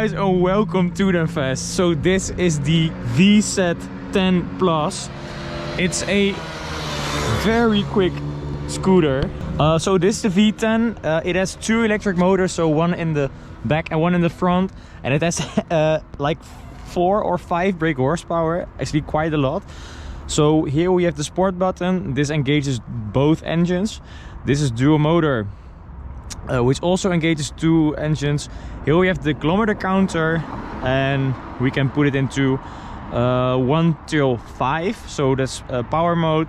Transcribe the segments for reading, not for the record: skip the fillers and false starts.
guys and welcome to the Fest. So this is the Vsett 10 Plus. It's a very quick scooter. So this is the V10. It has two electric motors, so one in the back and one in the front, and it has like 4 or 5 brake horsepower, actually quite a lot. So here we have the sport button. This engages both engines. This is dual motor, which also engages 2 engines. Here we have the kilometer counter, and we can put it into 1 till 5, so that's power mode.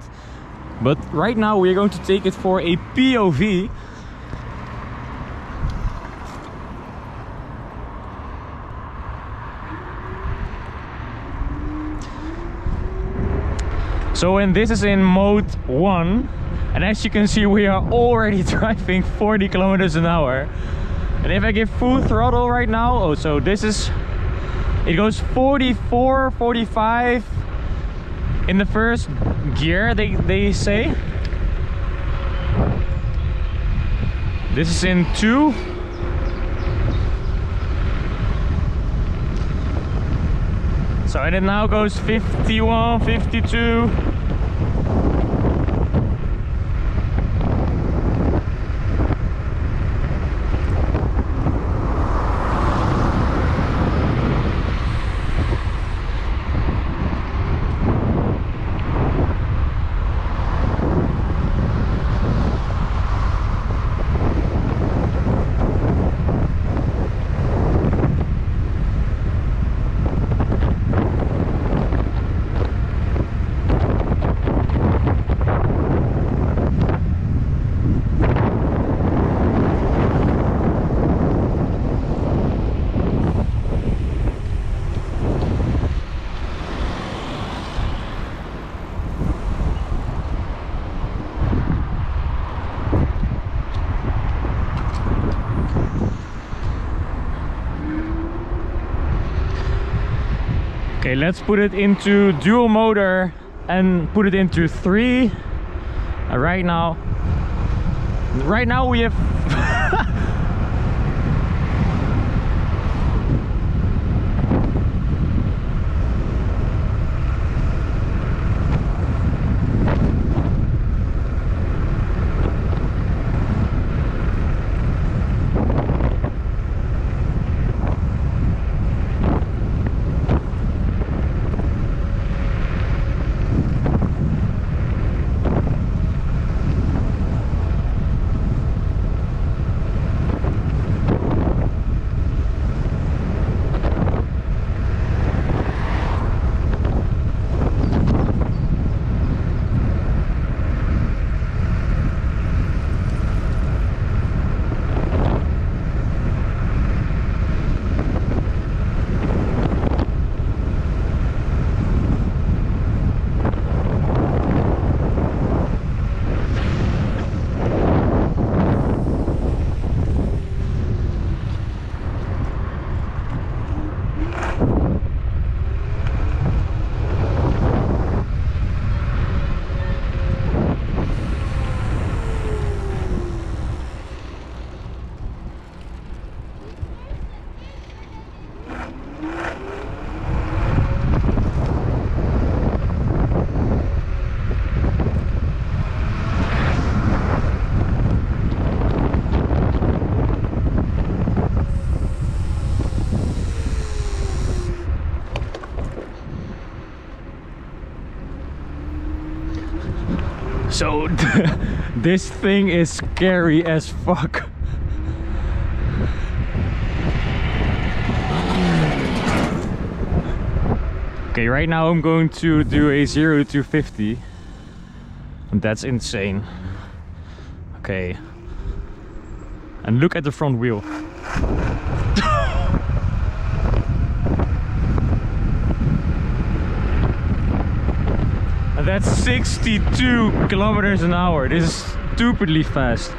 But right now we're going to take it for a POV. So and this is in mode 1. And as you can see, we are already driving 40 kilometers an hour. And if I give full throttle right now, oh, so this is, it goes 44, 45 in the first gear, they say. This is in 2. So and it now goes 51, 52. Okay, let's put it into dual motor and put it into 3. Right now we have so this thing is scary as fuck. Okay, right now I'm going to do a 0 to 50. And that's insane. Okay. And look at the front wheel. And that's 62 kilometers an hour. This is stupidly fast.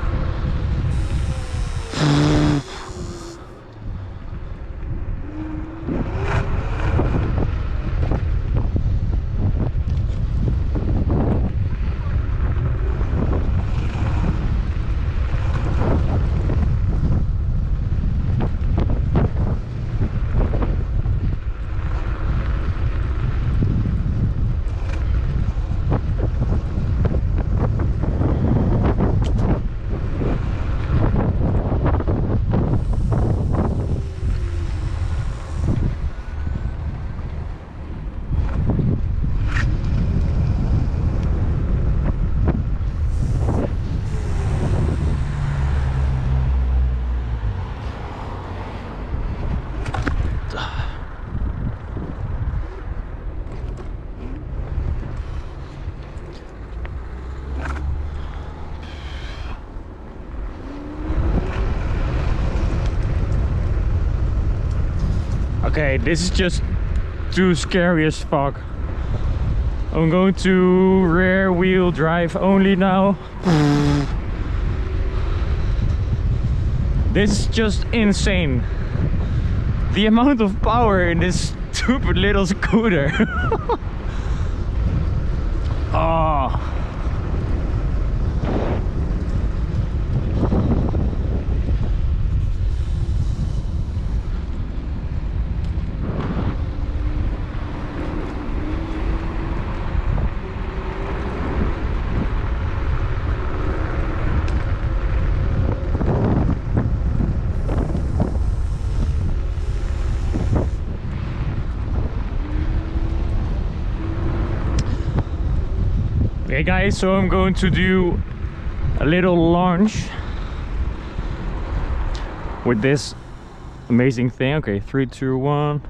Okay, this is just too scary as fuck. I'm going to rear wheel drive only now. This is just insane. The amount of power in this stupid little scooter. Oh. Okay guys, so I'm going to do a little launch with this amazing thing. Okay, 3, 2, 1.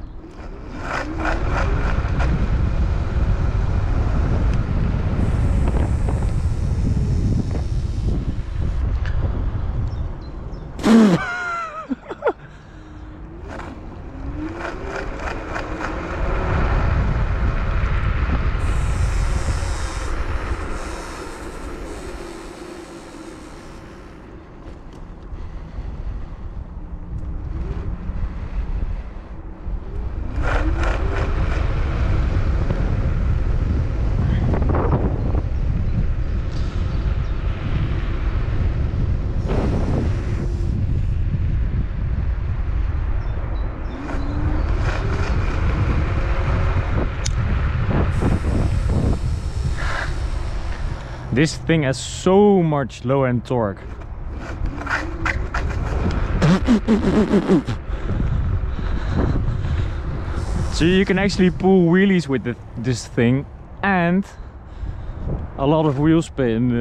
This thing has so much low-end torque. So you can actually pull wheelies with this thing and a lot of wheel spin.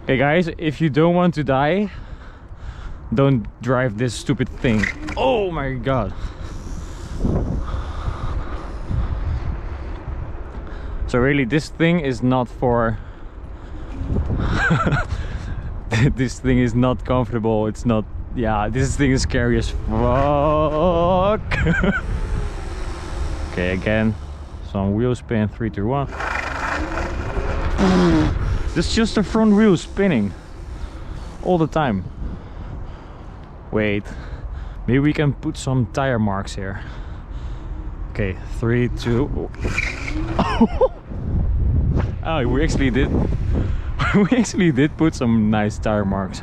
Okay guys, if you don't want to die, don't drive this stupid thing. Oh my god. So really, this thing is not for... this thing is not comfortable, it's not... Yeah, this thing is scary as fuck. Okay, again, some wheel spin, 3, 2, 1. This is just the front wheel spinning all the time. Wait, maybe we can put some tire marks here. Okay, 3, 2... Oh, we actually did. We actually did put some nice tire marks.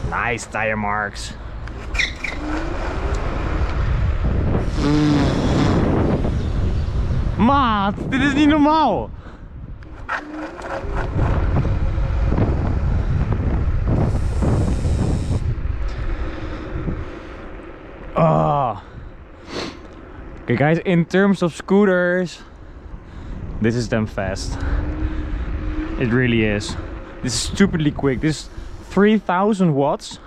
Nice tire marks. Maat, dit is niet normaal. Okay guys, in terms of scooters, this is damn fast. It really is. This is stupidly quick. This is 3000 watts.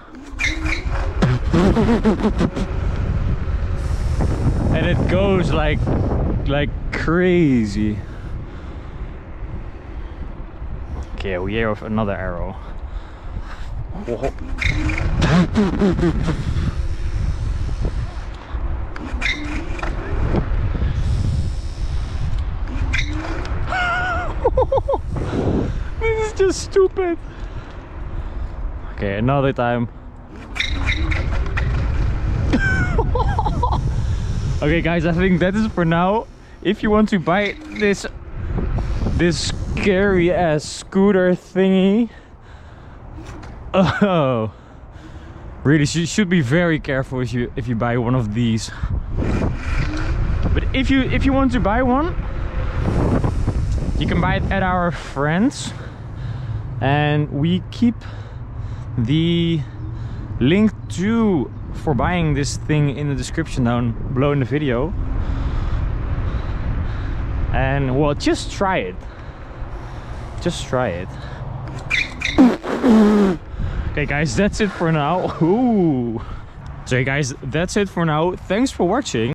And it goes like crazy. Okay, we have another arrow. This is just stupid. Okay, another time. Okay guys, I think that is for now. If you want to buy this scary ass scooter thingy, oh, really, you should be very careful if you buy one of these. But if you want to buy one, you can buy it at our friends, and we keep the link for buying this thing in the description down below in the video. And well, just try it. Just try it. Okay guys, that's it for now. Ooh. So guys, that's it for now. Thanks for watching.